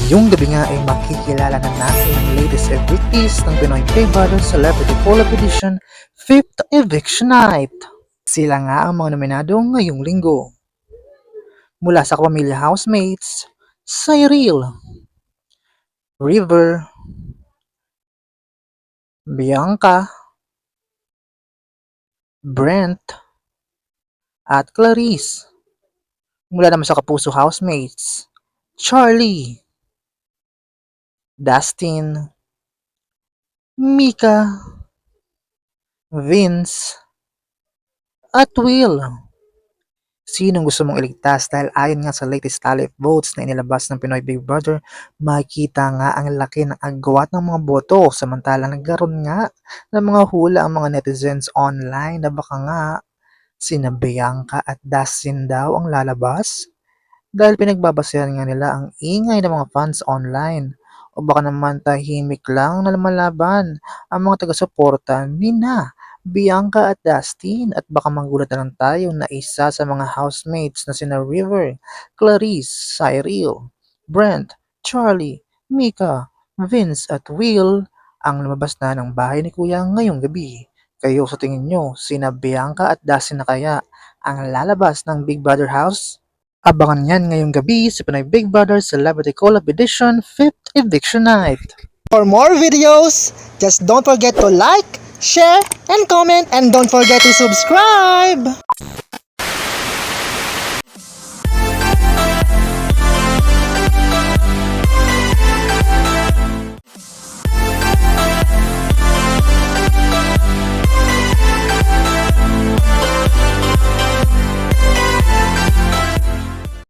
Ngayong gabi nga ay makikilala na natin ang latest evictees ng Pinoy Big Brother Celebrity Collab Edition 5th Eviction Night. Sila nga ang mga nominado ngayong linggo. Mula sa kapamilya housemates, Cyril, River, Bianca, Brent, at Clarice. Mula naman sa kapuso housemates, Charlie, Dustin, Mika, Vince, at Will. Sinong gusto mong iligtas? Dahil ayon nga sa latest tally of votes na inilabas ng Pinoy Big Brother, makikita nga ang laki ng agwat ng mga boto. Samantalang nagkaroon nga ng mga hula ang mga netizens online na baka nga sina Bianca at Dustin daw ang lalabas. Dahil pinagbabasehan nga nila ang ingay ng mga fans online. O baka naman tahimik lang na lumalaban ang mga taga-suporta nina Bianca at Dustin, at baka magulat na lang tayo na isa sa mga housemates na sina River, Clarice, Cyril, Brent, Charlie, Mika, Vince at Will ang lumabas na ng bahay ni Kuya ngayong gabi. Kayo sa tingin nyo, sina Bianca at Dustin na kaya ang lalabas ng Big Brother House? Abangan yan ngayong gabi sa Pinoy Big Brother Celebrity Collab Edition 5th Eviction Night. For more videos, just don't forget to like, share, and comment, and don't forget to subscribe!